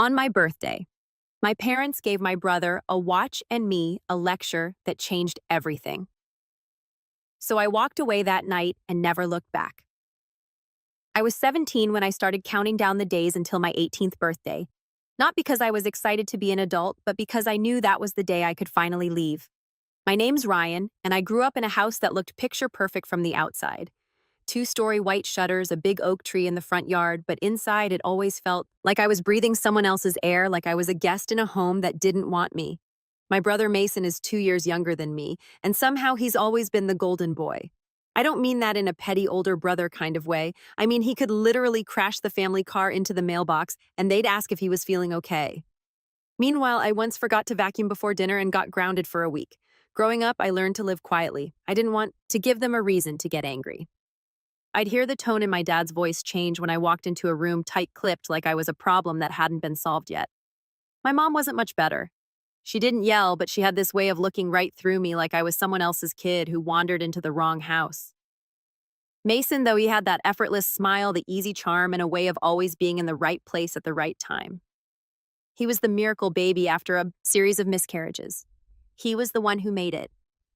On my birthday, my parents gave my brother a watch and me a lecture that changed everything. So I walked away that night and never looked back. I was 17 when I started counting down the days until my 18th birthday, not because I was excited to be an adult, but because I knew that was the day I could finally leave. My name's Ryan, and I grew up in a house that looked picture perfect from the outside. Two-story white shutters, a big oak tree in the front yard, but inside it always felt like I was breathing someone else's air, like I was a guest in a home that didn't want me. My brother Mason is 2 years younger than me, and somehow he's always been the golden boy. I don't mean that in a petty older brother kind of way. I mean he could literally crash the family car into the mailbox, and they'd ask if he was feeling okay. Meanwhile, I once forgot to vacuum before dinner and got grounded for a week. Growing up, I learned to live quietly. I didn't want to give them a reason to get angry. I'd hear the tone in my dad's voice change when I walked into a room tight-clipped like I was a problem that hadn't been solved yet. My mom wasn't much better. She didn't yell, but she had this way of looking right through me like I was someone else's kid who wandered into the wrong house. Mason, though, he had that effortless smile, the easy charm, and a way of always being in the right place at the right time. He was the miracle baby after a series of miscarriages. He was the one who made it.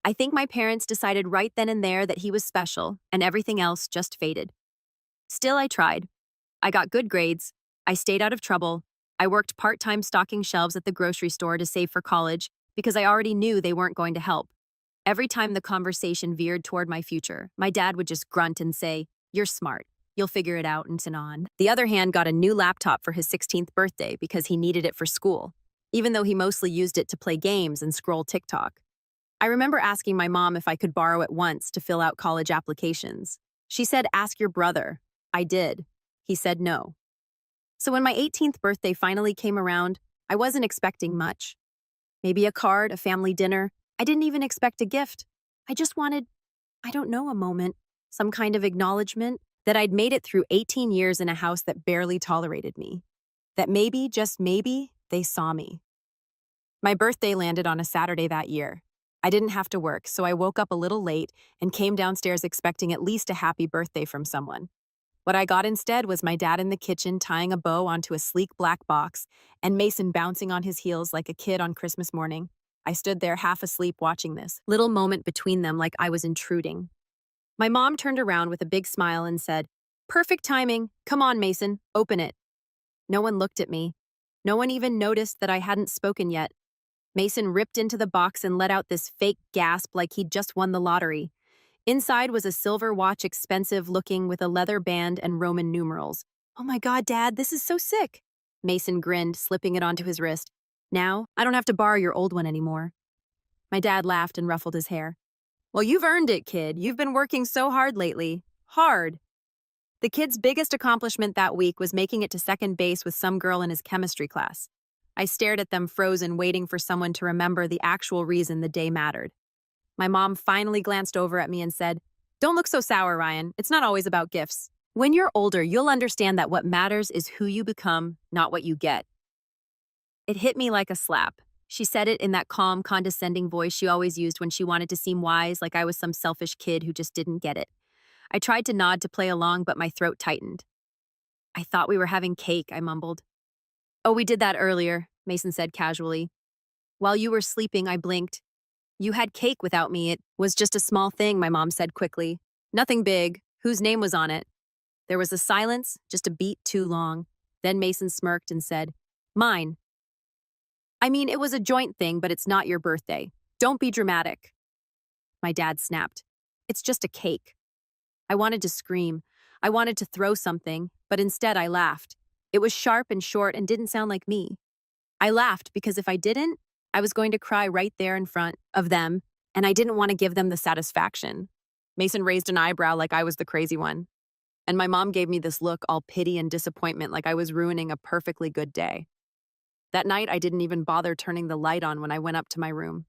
I think my parents decided right then and there that he was special, and everything else just faded. Still, I tried. I got good grades. I stayed out of trouble. I worked part-time stocking shelves at the grocery store to save for college because I already knew they weren't going to help. Every time the conversation veered toward my future, my dad would just grunt and say, "You're smart. You'll figure it out," and so on. The other hand got a new laptop for his 16th birthday because he needed it for school, even though he mostly used it to play games and scroll TikTok. I remember asking my mom if I could borrow it once to fill out college applications. She said, "Ask your brother." I did. He said no. So when my 18th birthday finally came around, I wasn't expecting much. Maybe a card, a family dinner. I didn't even expect a gift. I just wanted, I don't know, a moment, some kind of acknowledgement that I'd made it through 18 years in a house that barely tolerated me. That maybe, just maybe, they saw me. My birthday landed on a Saturday that year. I didn't have to work, so I woke up a little late and came downstairs expecting at least a happy birthday from someone. What I got instead was my dad in the kitchen tying a bow onto a sleek black box and Mason bouncing on his heels like a kid on Christmas morning. I stood there half asleep watching this little moment between them like I was intruding. My mom turned around with a big smile and said, "Perfect timing. Come on, Mason, open it." No one looked at me. No one even noticed that I hadn't spoken yet. Mason ripped into the box and let out this fake gasp like he'd just won the lottery. Inside was a silver watch, expensive looking, with a leather band and Roman numerals. "Oh my God, Dad, this is so sick." Mason grinned, slipping it onto his wrist. "Now, I don't have to borrow your old one anymore." My dad laughed and ruffled his hair. "Well, you've earned it, kid. You've been working so hard lately. Hard." The kid's biggest accomplishment that week was making it to second base with some girl in his chemistry class. I stared at them frozen, waiting for someone to remember the actual reason the day mattered. My mom finally glanced over at me and said, "Don't look so sour, Ryan. It's not always about gifts. When you're older, you'll understand that what matters is who you become, not what you get." It hit me like a slap. She said it in that calm, condescending voice she always used when she wanted to seem wise, like I was some selfish kid who just didn't get it. I tried to nod to play along, but my throat tightened. "I thought we were having cake," I mumbled. "Oh, we did that earlier," Mason said casually. "While you were sleeping, I blinked. You had cake without me. It was just a small thing," my mom said quickly. "Nothing big. Whose name was on it?" There was a silence, just a beat too long. Then Mason smirked and said, "Mine." "I mean, it was a joint thing, but it's not your birthday. Don't be dramatic." My dad snapped. "It's just a cake." I wanted to scream. I wanted to throw something, but instead I laughed. It was sharp and short and didn't sound like me. I laughed because if I didn't, I was going to cry right there in front of them, and I didn't want to give them the satisfaction. Mason raised an eyebrow like I was the crazy one. And my mom gave me this look, all pity and disappointment, like I was ruining a perfectly good day. That night, I didn't even bother turning the light on when I went up to my room.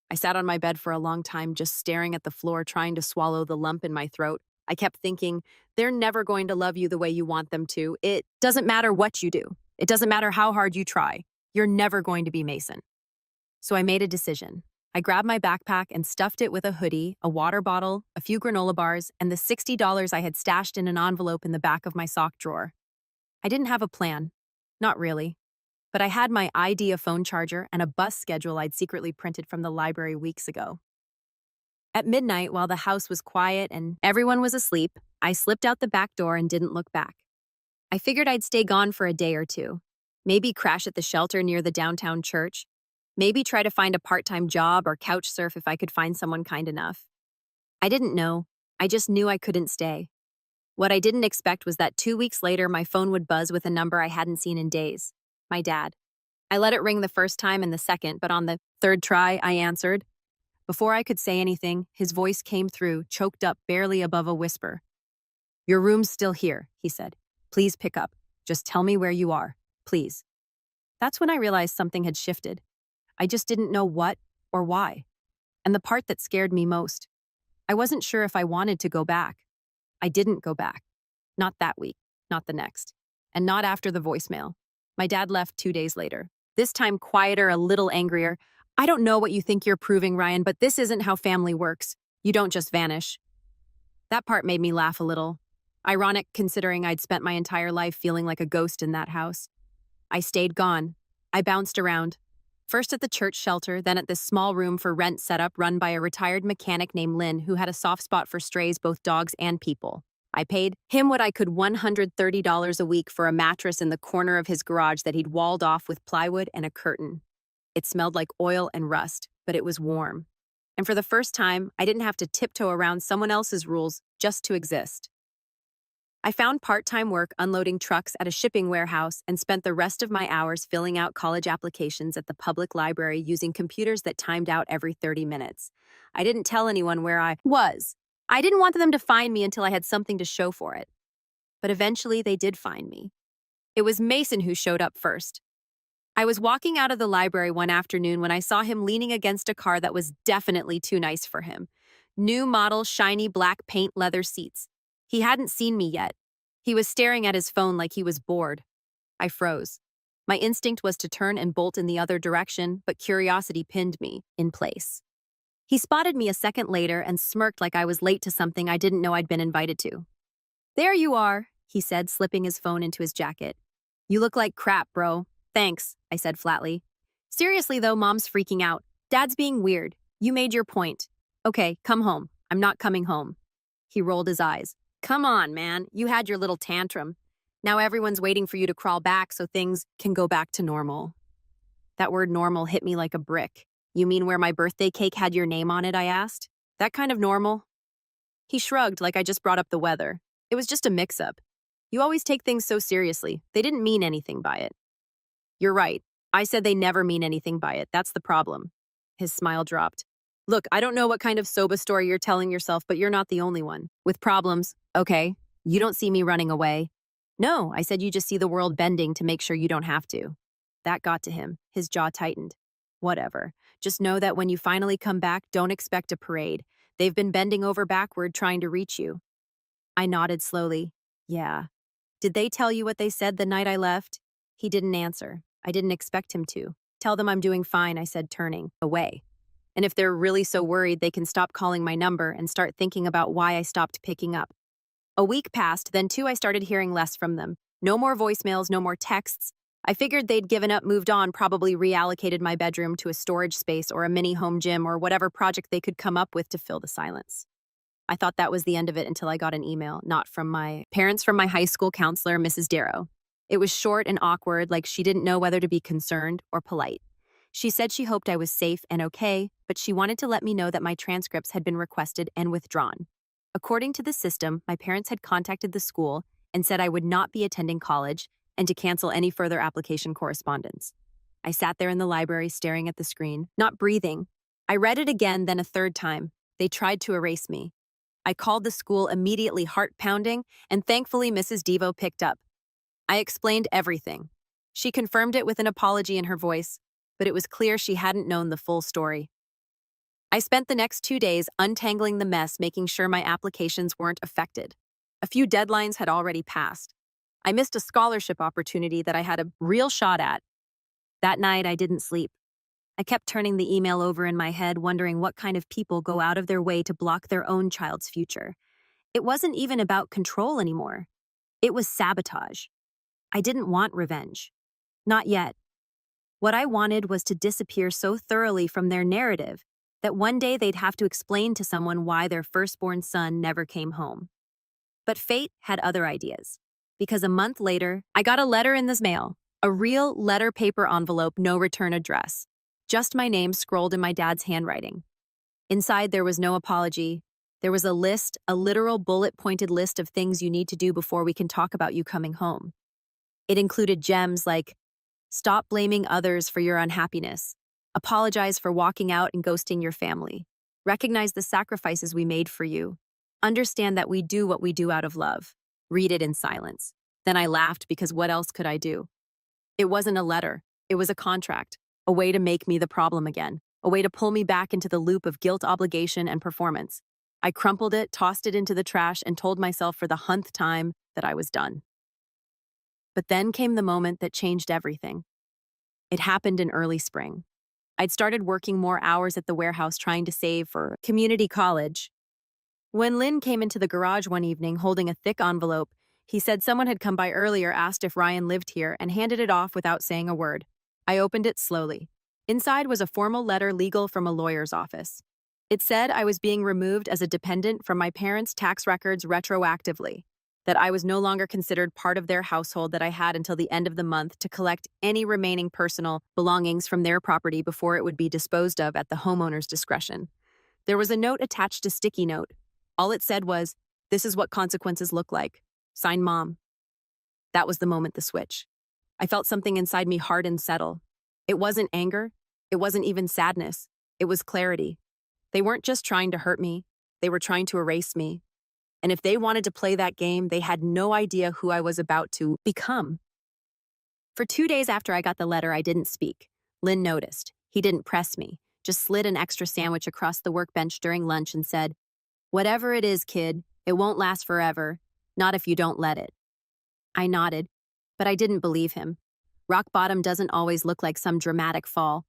I sat on my bed for a long time, just staring at the floor, trying to swallow the lump in my throat. I kept thinking, they're never going to love you the way you want them to. It doesn't matter what you do. It doesn't matter how hard you try. You're never going to be Mason. So I made a decision. I grabbed my backpack and stuffed it with a hoodie, a water bottle, a few granola bars, and the $60 I had stashed in an envelope in the back of my sock drawer. I didn't have a plan. Not really. But I had my ID, a phone charger, and a bus schedule I'd secretly printed from the library weeks ago. At midnight, while the house was quiet and everyone was asleep, I slipped out the back door and didn't look back. I figured I'd stay gone for a day or two. Maybe crash at the shelter near the downtown church. Maybe try to find a part-time job or couch surf if I could find someone kind enough. I didn't know. I just knew I couldn't stay. What I didn't expect was that 2 weeks later, my phone would buzz with a number I hadn't seen in days. My dad. I let it ring the first time and the second, but on the third try, I answered. Before I could say anything, his voice came through, choked up barely above a whisper. "Your room's still here," he said. "Please pick up. Just tell me where you are. Please." That's when I realized something had shifted. I just didn't know what or why. And the part that scared me most, I wasn't sure if I wanted to go back. I didn't go back. Not that week, not the next, and not after the voicemail. My dad left 2 days later. This time quieter, a little angrier. "I don't know what you think you're proving, Ryan, but this isn't how family works. You don't just vanish." That part made me laugh a little. Ironic considering I'd spent my entire life feeling like a ghost in that house. I stayed gone. I bounced around. First at the church shelter, then at this small room for rent setup run by a retired mechanic named Lynn who had a soft spot for strays, both dogs and people. I paid him what I could $130 a week for a mattress in the corner of his garage that he'd walled off with plywood and a curtain. It smelled like oil and rust, but it was warm. And for the first time, I didn't have to tiptoe around someone else's rules just to exist. I found part-time work unloading trucks at a shipping warehouse and spent the rest of my hours filling out college applications at the public library using computers that timed out every 30 minutes. I didn't tell anyone where I was. I didn't want them to find me until I had something to show for it. But eventually they did find me. It was Mason who showed up first. I was walking out of the library one afternoon when I saw him leaning against a car that was definitely too nice for him. New model, shiny black paint leather seats. He hadn't seen me yet. He was staring at his phone like he was bored. I froze. My instinct was to turn and bolt in the other direction, but curiosity pinned me in place. He spotted me a second later and smirked like I was late to something I didn't know I'd been invited to. "There you are," he said, slipping his phone into his jacket. "You look like crap, bro." "Thanks," I said flatly. "Seriously though, Mom's freaking out. Dad's being weird. You made your point. Okay, come home. I'm not coming home." He rolled his eyes. "Come on, man. You had your little tantrum. Now everyone's waiting for you to crawl back so things can go back to normal." That word normal hit me like a brick. "You mean where my birthday cake had your name on it?" I asked. "That kind of normal?" He shrugged like I just brought up the weather. "It was just a mix-up. You always take things so seriously. They didn't mean anything by it." "You're right. I said they never mean anything by it. That's the problem." His smile dropped. "Look, I don't know what kind of soba story you're telling yourself, but you're not the only one. With problems, okay? You don't see me running away." "No," I said, "you just see the world bending to make sure you don't have to." That got to him. His jaw tightened. "Whatever. Just know that when you finally come back, don't expect a parade. They've been bending over backward trying to reach you." I nodded slowly. "Yeah." "Did they tell you what they said the night I left?" He didn't answer. I didn't expect him to. "Tell them I'm doing fine," I said, turning away. "And if they're really so worried, they can stop calling my number and start thinking about why I stopped picking up." A week passed, then 2 I started hearing less from them. No more voicemails, no more texts. I figured they'd given up, moved on, probably reallocated my bedroom to a storage space or a mini home gym or whatever project they could come up with to fill the silence. I thought that was the end of it until I got an email, not from my parents, from my high school counselor, Mrs. Darrow. It was short and awkward, like she didn't know whether to be concerned or polite. She said she hoped I was safe and okay, but she wanted to let me know that my transcripts had been requested and withdrawn. According to the system, my parents had contacted the school and said I would not be attending college and to cancel any further application correspondence. I sat there in the library staring at the screen, not breathing. I read it again, then a third time. They tried to erase me. I called the school immediately, heart pounding, and thankfully Mrs. Devo picked up. I explained everything. She confirmed it with an apology in her voice, but it was clear she hadn't known the full story. I spent the next 2 days untangling the mess, making sure my applications weren't affected. A few deadlines had already passed. I missed a scholarship opportunity that I had a real shot at. That night, I didn't sleep. I kept turning the email over in my head, wondering what kind of people go out of their way to block their own child's future. It wasn't even about control anymore. It was sabotage. I didn't want revenge. Not yet. What I wanted was to disappear so thoroughly from their narrative that one day they'd have to explain to someone why their firstborn son never came home. But fate had other ideas, because a month later, I got a letter in this mail, a real letter paper envelope, no return address, just my name scrolled in my dad's handwriting. Inside, there was no apology. There was a list, a literal bullet-pointed list of things you need to do before we can talk about you coming home. It included gems like, stop blaming others for your unhappiness, apologize for walking out and ghosting your family, recognize the sacrifices we made for you, understand that we do what we do out of love, read it in silence. Then I laughed because what else could I do? It wasn't a letter, it was a contract, a way to make me the problem again, a way to pull me back into the loop of guilt, obligation, and performance. I crumpled it, tossed it into the trash, and told myself for the 100th time that I was done. But then came the moment that changed everything. It happened in early spring. I'd started working more hours at the warehouse trying to save for community college. When Lynn came into the garage one evening holding a thick envelope, he said someone had come by earlier, asked if Ryan lived here, and handed it off without saying a word. I opened it slowly. Inside was a formal letter, legal from a lawyer's office. It said I was being removed as a dependent from my parents' tax records retroactively, that I was no longer considered part of their household, that I had until the end of the month to collect any remaining personal belongings from their property before it would be disposed of at the homeowner's discretion. There was a note attached, a sticky note. All it said was, "This is what consequences look like. Signed, Mom." That was the moment the switch. I felt something inside me harden, settle. It wasn't anger. It wasn't even sadness. It was clarity. They weren't just trying to hurt me. They were trying to erase me. And if they wanted to play that game, they had no idea who I was about to become. For 2 days after I got the letter, I didn't speak. Lynn noticed. He didn't press me, just slid an extra sandwich across the workbench during lunch and said, "Whatever it is, kid, it won't last forever. Not if you don't let it." I nodded, but I didn't believe him. Rock bottom doesn't always look like some dramatic fall.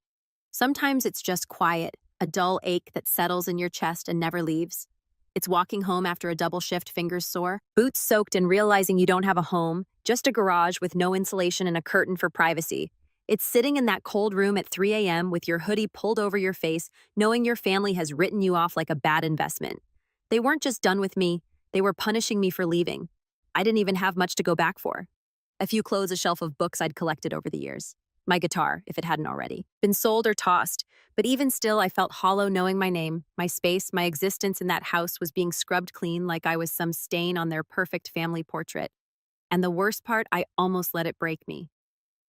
Sometimes it's just quiet, a dull ache that settles in your chest and never leaves. It's walking home after a double shift, fingers sore, boots soaked, and realizing you don't have a home, just a garage with no insulation and a curtain for privacy. It's sitting in that cold room at 3 a.m. with your hoodie pulled over your face, knowing your family has written you off like a bad investment. They weren't just done with me, they were punishing me for leaving. I didn't even have much to go back for. A few clothes, a shelf of books I'd collected over the years. My guitar, if it hadn't already, been sold or tossed. But even still, I felt hollow knowing my name, my space, my existence in that house was being scrubbed clean like I was some stain on their perfect family portrait. And the worst part, I almost let it break me.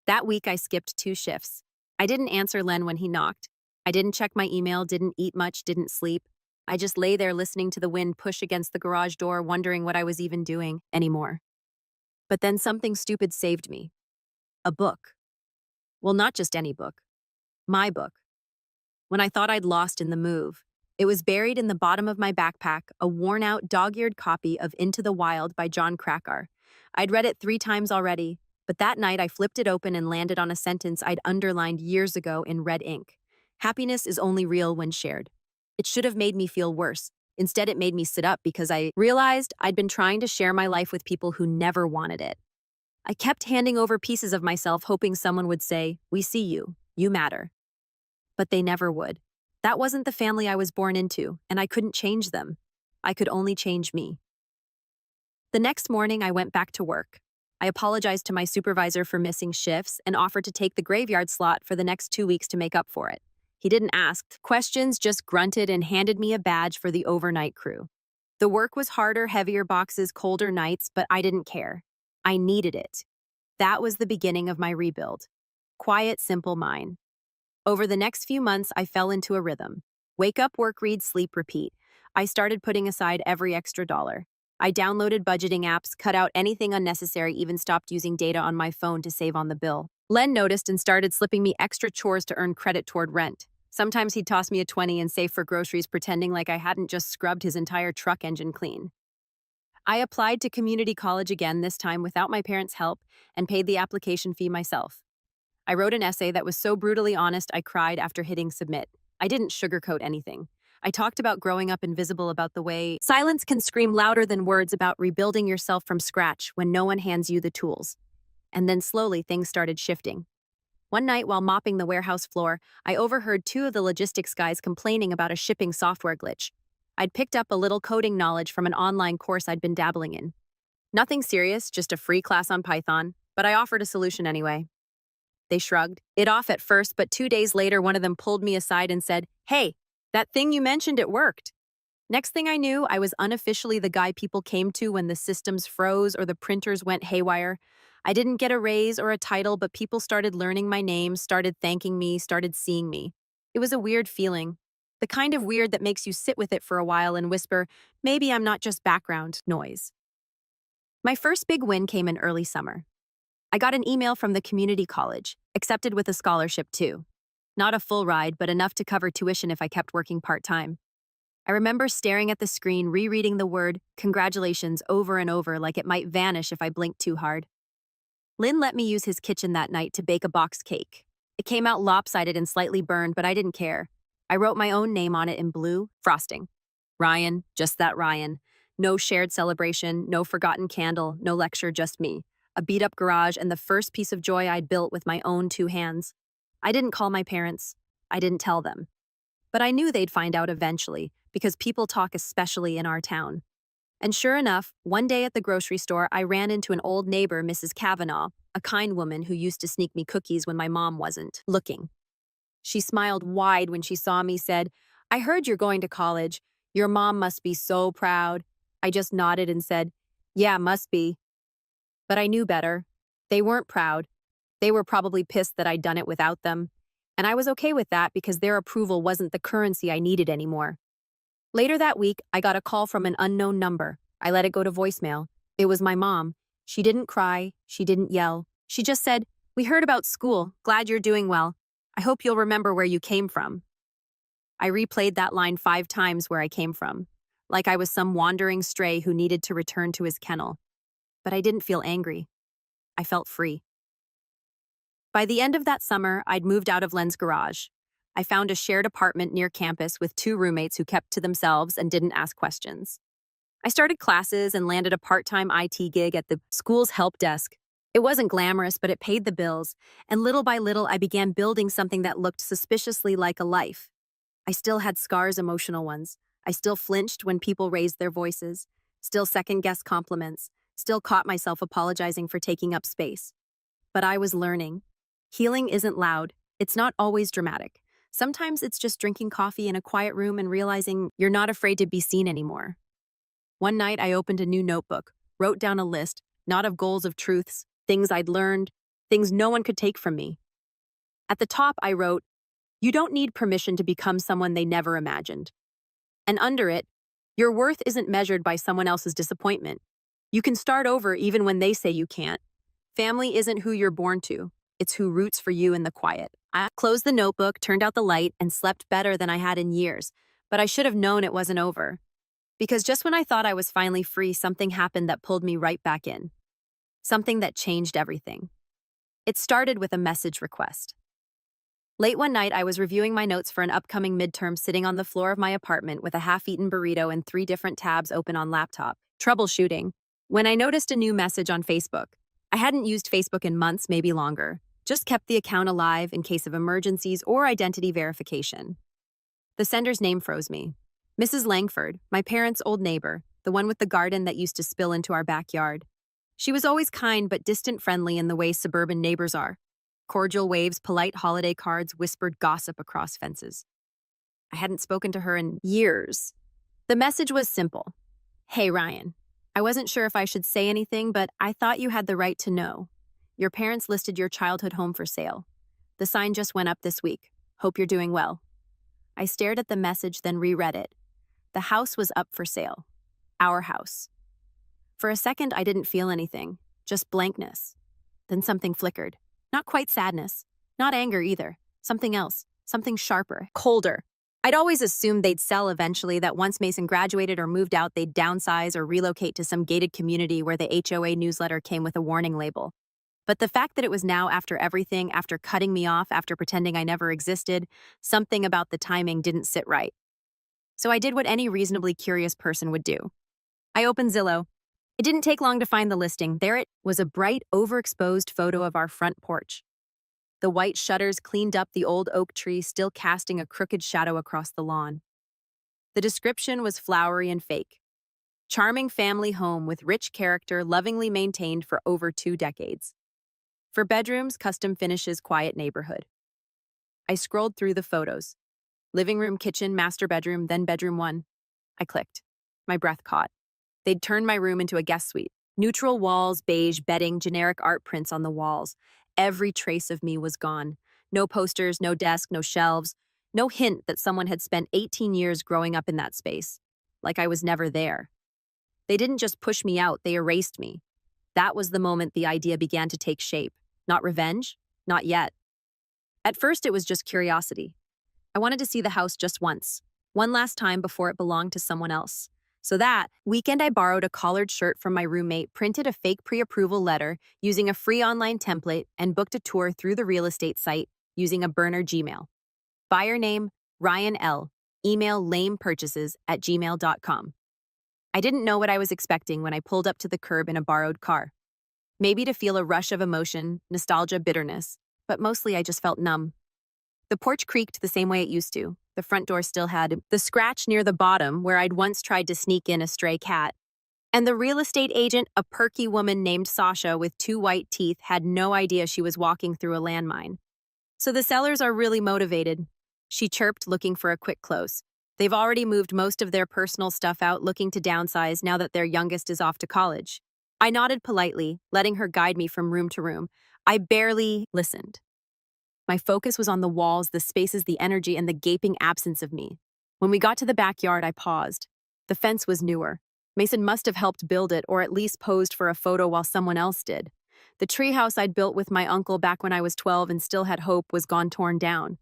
That week, I skipped 2 shifts. I didn't answer Len when he knocked. I didn't check my email, didn't eat much, didn't sleep. I just lay there listening to the wind push against the garage door, wondering what I was even doing anymore. But then something stupid saved me. A book. Well, not just any book. My book. When I thought I'd lost in the move, it was buried in the bottom of my backpack, a worn-out, dog-eared copy of Into the Wild by John Krakauer. I'd read it 3 times already, but that night I flipped it open and landed on a sentence I'd underlined years ago in red ink. Happiness is only real when shared. It should have made me feel worse. Instead, it made me sit up because I realized I'd been trying to share my life with people who never wanted it. I kept handing over pieces of myself, hoping someone would say, "We see you. You matter." But they never would. That wasn't the family I was born into, and I couldn't change them. I could only change me. The next morning, I went back to work. I apologized to my supervisor for missing shifts and offered to take the graveyard slot for the next 2 weeks to make up for it. He didn't ask questions, just grunted and handed me a badge for the overnight crew. The work was harder, heavier boxes, colder nights, but I didn't care. I needed it. That was the beginning of my rebuild. Quiet, simple mine. Over the next few months, I fell into a rhythm. Wake up, work, read, sleep, repeat. I started putting aside every extra dollar. I downloaded budgeting apps, cut out anything unnecessary, even stopped using data on my phone to save on the bill. Len noticed and started slipping me extra chores to earn credit toward rent. Sometimes he'd toss me a 20 and save for groceries, pretending like I hadn't just scrubbed his entire truck engine clean. I applied to community college again, this time without my parents' help, and paid the application fee myself. I wrote an essay that was so brutally honest I cried after hitting submit. I didn't sugarcoat anything. I talked about growing up invisible, about the way silence can scream louder than words, about rebuilding yourself from scratch when no one hands you the tools. And then slowly things started shifting. One night while mopping the warehouse floor, I overheard two of the logistics guys complaining about a shipping software glitch. I'd picked up a little coding knowledge from an online course I'd been dabbling in. Nothing serious, just a free class on Python, but I offered a solution anyway. They shrugged it off at first, but 2 days later, one of them pulled me aside and said, "Hey, that thing you mentioned, it worked." Next thing I knew, I was unofficially the guy people came to when the systems froze or the printers went haywire. I didn't get a raise or a title, but people started learning my name, started thanking me, started seeing me. It was a weird feeling. The kind of weird that makes you sit with it for a while and whisper, maybe I'm not just background noise. My first big win came in early summer. I got an email from the community college, accepted with a scholarship too. Not a full ride, but enough to cover tuition if I kept working part-time. I remember staring at the screen, rereading the word congratulations over and over like it might vanish if I blinked too hard. Lynn let me use his kitchen that night to bake a box cake. It came out lopsided and slightly burned, but I didn't care. I wrote my own name on it in blue, frosting. Ryan, just that Ryan. No shared celebration, no forgotten candle, no lecture, just me. A beat-up garage and the first piece of joy I'd built with my own 2 hands. I didn't call my parents. I didn't tell them. But I knew they'd find out eventually, because people talk especially in our town. And sure enough, one day at the grocery store, I ran into an old neighbor, Mrs. Kavanaugh, a kind woman who used to sneak me cookies when my mom wasn't looking. She smiled wide when she saw me, said, "I heard you're going to college. Your mom must be so proud." I just nodded and said, "Yeah, must be." But I knew better. They weren't proud. They were probably pissed that I'd done it without them. And I was okay with that because their approval wasn't the currency I needed anymore. Later that week, I got a call from an unknown number. I let it go to voicemail. It was my mom. She didn't cry. She didn't yell. She just said, "We heard about school. Glad you're doing well. I hope you'll remember where you came from." I replayed that line 5 times, where I came from, like I was some wandering stray who needed to return to his kennel. But I didn't feel angry. I felt free. By the end of that summer, I'd moved out of Len's garage. I found a shared apartment near campus with 2 roommates who kept to themselves and didn't ask questions. I started classes and landed a part-time IT gig at the school's help desk. It wasn't glamorous, but it paid the bills, and little by little I began building something that looked suspiciously like a life. I still had scars, emotional ones. I still flinched when people raised their voices, still second-guessed compliments, still caught myself apologizing for taking up space. But I was learning. Healing isn't loud. It's not always dramatic. Sometimes it's just drinking coffee in a quiet room and realizing you're not afraid to be seen anymore. One night I opened a new notebook, wrote down a list, not of goals, of truths, things I'd learned, things no one could take from me. At the top I wrote, "You don't need permission to become someone they never imagined." And under it, "Your worth isn't measured by someone else's disappointment. You can start over even when they say you can't. Family isn't who you're born to. It's who roots for you in the quiet." I closed the notebook, turned out the light, and slept better than I had in years. But I should have known it wasn't over. Because just when I thought I was finally free, something happened that pulled me right back in. Something that changed everything. It started with a message request. Late one night, I was reviewing my notes for an upcoming midterm, sitting on the floor of my apartment with a half-eaten burrito and 3 different tabs open on laptop, troubleshooting, when I noticed a new message on Facebook. I hadn't used Facebook in months, maybe longer. Just kept the account alive in case of emergencies or identity verification. The sender's name froze me. Mrs. Langford, my parents' old neighbor, the one with the garden that used to spill into our backyard. She was always kind but distant friendly in the way suburban neighbors are. Cordial waves, polite holiday cards, whispered gossip across fences. I hadn't spoken to her in years. The message was simple. "Hey, Ryan. I wasn't sure if I should say anything, but I thought you had the right to know. Your parents listed your childhood home for sale. The sign just went up this week. Hope you're doing well." I stared at the message, then reread it. The house was up for sale. Our house. For a second, I didn't feel anything, just blankness. Then something flickered. Not quite sadness, not anger either. Something else, something sharper, colder. I'd always assumed they'd sell eventually, that once Mason graduated or moved out, they'd downsize or relocate to some gated community where the HOA newsletter came with a warning label. But the fact that it was now, after everything, after cutting me off, after pretending I never existed, something about the timing didn't sit right. So I did what any reasonably curious person would do. I opened Zillow. It didn't take long to find the listing. There it was, a bright, overexposed photo of our front porch. the white shutters cleaned up the old oak tree, still casting a crooked shadow across the lawn. The description was flowery and fake. Charming family home with rich character, lovingly maintained for over 2 decades. For bedrooms, custom finishes, quiet neighborhood. I scrolled through the photos. Living room, kitchen, master bedroom, then bedroom 1. I clicked. My breath caught. They'd turned my room into a guest suite. Neutral walls, beige bedding, generic art prints on the walls. Every trace of me was gone. No posters, no desk, no shelves. No hint that someone had spent 18 years growing up in that space. Like I was never there. They didn't just push me out, they erased me. That was the moment the idea began to take shape. Not revenge? Not yet. At first, it was just curiosity. I wanted to see the house just once. One last time before it belonged to someone else. So that weekend, I borrowed a collared shirt from my roommate, printed a fake pre-approval letter using a free online template, and booked a tour through the real estate site using a burner Gmail. Buyer name, Ryan L. Email lamepurchases@gmail.com. I didn't know what I was expecting when I pulled up to the curb in a borrowed car. Maybe to feel a rush of emotion, nostalgia, bitterness, but mostly I just felt numb. The porch creaked the same way it used to. The front door still had the scratch near the bottom where I'd once tried to sneak in a stray cat. And the real estate agent, a perky woman named Sasha with 2 white teeth, had no idea she was walking through a landmine. So the sellers are really motivated, she chirped, looking for a quick close. They've already moved most of their personal stuff out, looking to downsize now that their youngest is off to college. I nodded politely, letting her guide me from room to room. I barely listened. My focus was on the walls, the spaces, the energy, and the gaping absence of me. When we got to the backyard, I paused. The fence was newer. Mason must have helped build it, or at least posed for a photo while someone else did. The treehouse I'd built with my uncle back when I was 12 and still had hope was gone, torn down.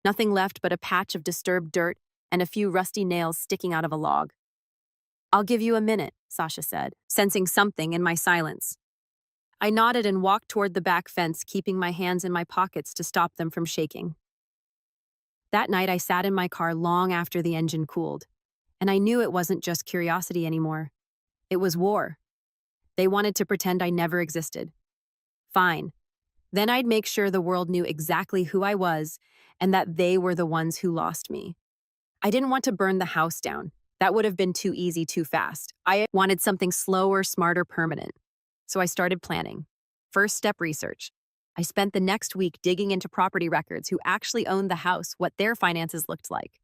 Nothing left but a patch of disturbed dirt and a few rusty nails sticking out of a log. "I'll give you a minute," Sasha said, sensing something in my silence. I nodded and walked toward the back fence, keeping my hands in my pockets to stop them from shaking. That night, I sat in my car long after the engine cooled, and I knew it wasn't just curiosity anymore. It was war. They wanted to pretend I never existed. Fine. Then I'd make sure the world knew exactly who I was and that they were the ones who lost me. I didn't want to burn the house down. That would have been too easy, too fast. I wanted something slower, smarter, permanent. So I started planning. First step, research. I spent the next week digging into property records, who actually owned the house, what their finances looked like.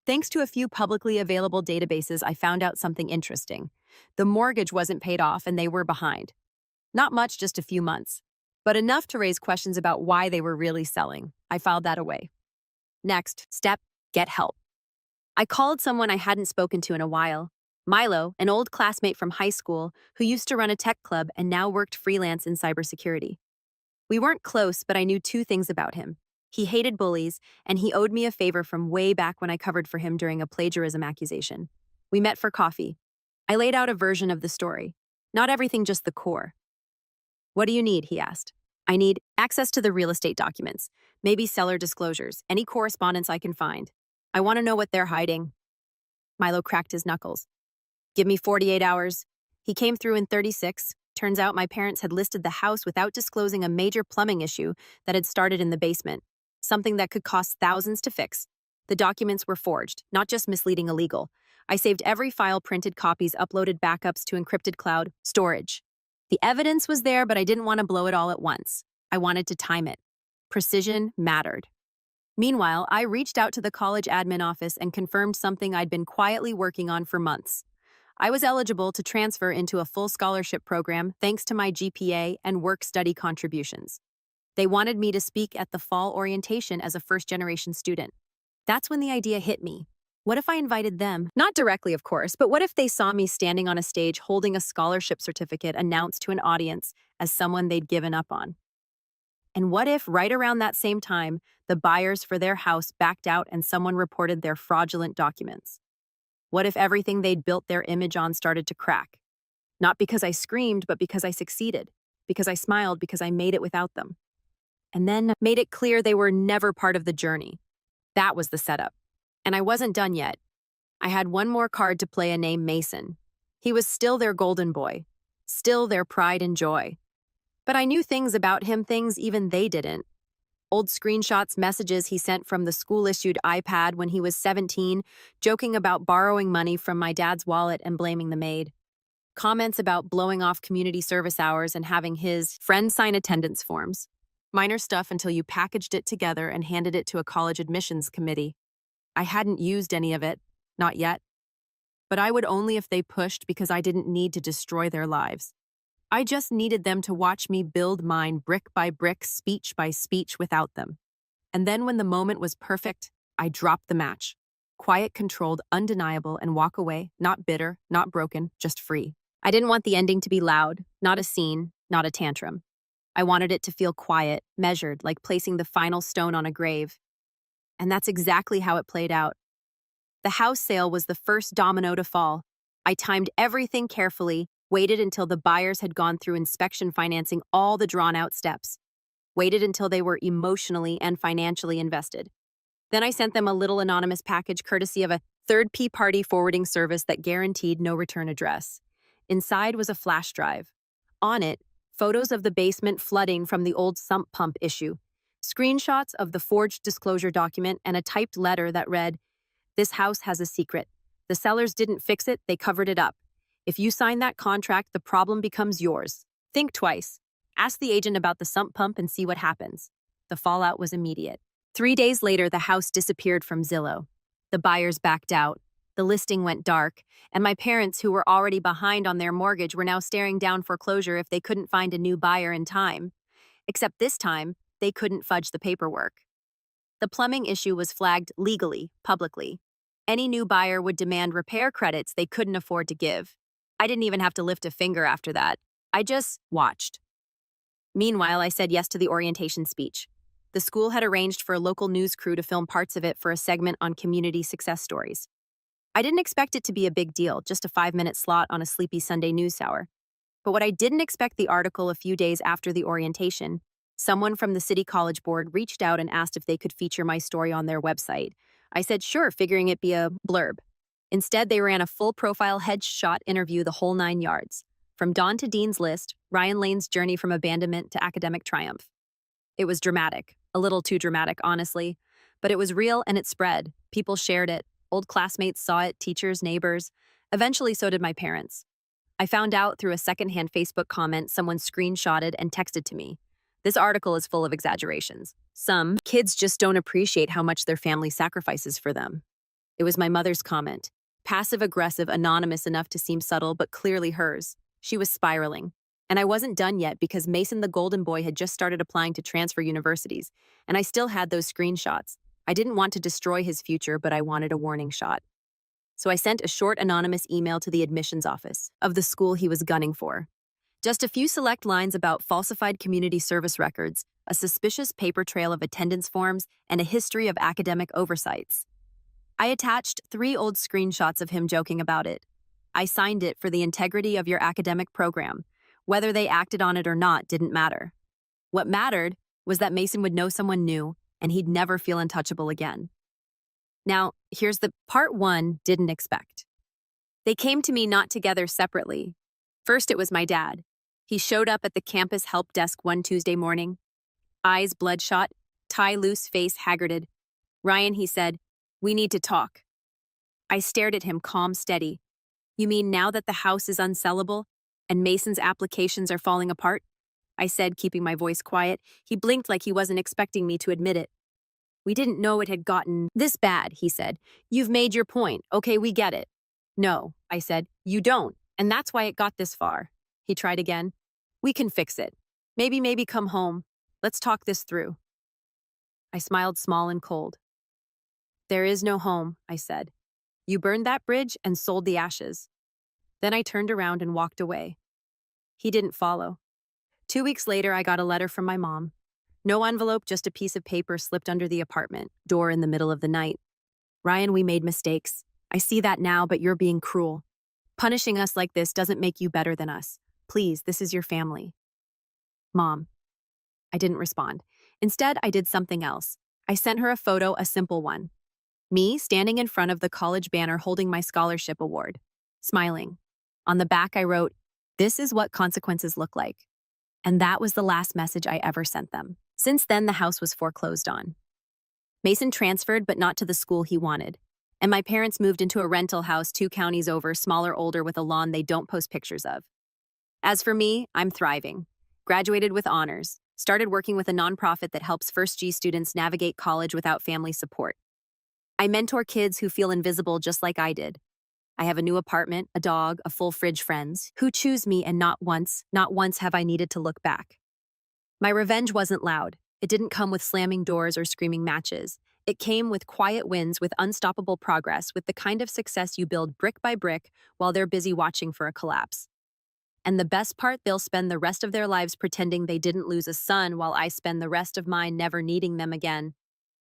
Thanks to a few publicly available databases, I found out something interesting. The mortgage wasn't paid off and they were behind. Not much, just a few months, but enough to raise questions about why they were really selling. I filed that away. Next step, get help. I called someone I hadn't spoken to in a while. Milo, an old classmate from high school who used to run a tech club and now worked freelance in cybersecurity. We weren't close, but I knew 2 things about him. He hated bullies, and he owed me a favor from way back when I covered for him during a plagiarism accusation. We met for coffee. I laid out a version of the story. Not everything, just the core. "What do you need?" he asked. "I need access to the real estate documents, maybe seller disclosures, any correspondence I can find. I want to know what they're hiding." Milo cracked his knuckles. "Give me 48 hours. He came through in 36. Turns out my parents had listed the house without disclosing a major plumbing issue that had started in the basement, something that could cost thousands to fix. The documents were forged, not just misleading, illegal. I saved every file, printed copies, uploaded backups to encrypted cloud storage. The evidence was there, but I didn't want to blow it all at once. I wanted to time it. Precision mattered. Meanwhile, I reached out to the college admin office and confirmed something I'd been quietly working on for months. I was eligible to transfer into a full scholarship program thanks to my GPA and work-study contributions. They wanted me to speak at the fall orientation as a first-generation student. That's when the idea hit me. What if I invited them? Not directly, of course, but what if they saw me standing on a stage holding a scholarship certificate announced to an audience as someone they'd given up on? And what if, right around that same time, the buyers for their house backed out and someone reported their fraudulent documents? What if everything they'd built their image on started to crack? Not because I screamed, but because I succeeded, because I smiled, because I made it without them. And then made it clear they were never part of the journey. That was the setup. And I wasn't done yet. I had one more card to play, a name, Mason. He was still their golden boy, still their pride and joy. But I knew things about him, things even they didn't. Old screenshots, messages he sent from the school-issued iPad when he was 17, joking about borrowing money from my dad's wallet and blaming the maid. Comments about blowing off community service hours and having his friends sign attendance forms. Minor stuff until you packaged it together and handed it to a college admissions committee. I hadn't used any of it, not yet. But I would only if they pushed because I didn't need to destroy their lives. I just needed them to watch me build mine brick by brick, speech by speech without them. And then when the moment was perfect, I dropped the match. Quiet, controlled, undeniable, and walk away, not bitter, not broken, just free. I didn't want the ending to be loud, not a scene, not a tantrum. I wanted it to feel quiet, measured, like placing the final stone on a grave. And that's exactly how it played out. The house sale was the first domino to fall. I timed everything carefully, waited until the buyers had gone through inspection financing all the drawn-out steps. Waited until they were emotionally and financially invested. Then I sent them a little anonymous package courtesy of a third-party forwarding service that guaranteed no return address. Inside was a flash drive. On it, photos of the basement flooding from the old sump pump issue, screenshots of the forged disclosure document, and a typed letter that read, "This house has a secret. The sellers didn't fix it, they covered it up. If you sign that contract, the problem becomes yours. Think twice. Ask the agent about the sump pump and see what happens." The fallout was immediate. 3 days later, the house disappeared from Zillow. The buyers backed out. The listing went dark, and my parents, who were already behind on their mortgage, were now staring down foreclosure if they couldn't find a new buyer in time. Except this time, they couldn't fudge the paperwork. The plumbing issue was flagged legally, publicly. Any new buyer would demand repair credits they couldn't afford to give. I didn't even have to lift a finger after that. I just watched. Meanwhile, I said yes to the orientation speech. The school had arranged for a local news crew to film parts of it for a segment on community success stories. I didn't expect it to be a big deal, just a 5-minute slot on a sleepy Sunday news hour. But what I didn't expect, the article a few days after the orientation, someone from the city college board reached out and asked if they could feature my story on their website. I said sure, figuring it'd be a blurb. Instead, they ran a full-profile headshot interview, the whole 9 yards. From dawn to Dean's List, Ryan Lane's journey from abandonment to academic triumph. It was dramatic, a little too dramatic, honestly. But it was real and it spread. People shared it. Old classmates saw it, teachers, neighbors. Eventually, so did my parents. I found out through a secondhand Facebook comment someone screenshotted and texted to me. This article is full of exaggerations. Some kids just don't appreciate how much their family sacrifices for them. It was my mother's comment. Passive-aggressive, anonymous enough to seem subtle, but clearly hers. She was spiraling. And I wasn't done yet because Mason the Golden Boy had just started applying to transfer universities, and I still had those screenshots. I didn't want to destroy his future, but I wanted a warning shot. So I sent a short anonymous email to the admissions office of the school he was gunning for. Just a few select lines about falsified community service records, a suspicious paper trail of attendance forms, and a history of academic oversights. I attached 3 old screenshots of him joking about it. I signed it for the integrity of your academic program. Whether they acted on it or not didn't matter. What mattered was that Mason would know someone new, and he'd never feel untouchable again. Now, here's the part 1 didn't expect. They came to me not together separately. First, it was my dad. He showed up at the campus help desk one Tuesday morning. Eyes bloodshot, tie loose, face haggarded. "Ryan," he said, "we need to talk." I stared at him, calm, steady. "You mean now that the house is unsellable and Mason's applications are falling apart?" I said, keeping my voice quiet. He blinked like he wasn't expecting me to admit it. "We didn't know it had gotten this bad," he said. "You've made your point. Okay, we get it." "No," I said, "you don't, and that's why it got this far." He tried again. "We can fix it. Maybe come home. Let's talk this through." I smiled, small and cold. "There is no home," I said. "You burned that bridge and sold the ashes." Then I turned around and walked away. He didn't follow. 2 weeks later, I got a letter from my mom. No envelope, just a piece of paper slipped under the apartment door in the middle of the night. "Ryan, we made mistakes. I see that now, but you're being cruel. Punishing us like this doesn't make you better than us. Please, this is your family." Mom. I didn't respond. Instead, I did something else. I sent her a photo, a simple one. Me standing in front of the college banner holding my scholarship award, smiling. On the back, I wrote, "This is what consequences look like." And that was the last message I ever sent them. Since then, the house was foreclosed on. Mason transferred, but not to the school he wanted. And my parents moved into a rental house 2 counties over, smaller, older, with a lawn they don't post pictures of. As for me, I'm thriving. Graduated with honors, started working with a nonprofit that helps first G students navigate college without family support. I mentor kids who feel invisible just like I did. I have a new apartment, a dog, a full fridge, friends who choose me, and not once have I needed to look back. My revenge wasn't loud. It didn't come with slamming doors or screaming matches. It came with quiet wins, with unstoppable progress, with the kind of success you build brick by brick while they're busy watching for a collapse. And the best part, they'll spend the rest of their lives pretending they didn't lose a son while I spend the rest of mine never needing them again.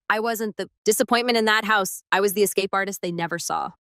I wasn't the disappointment in that house. I was the escape artist they never saw.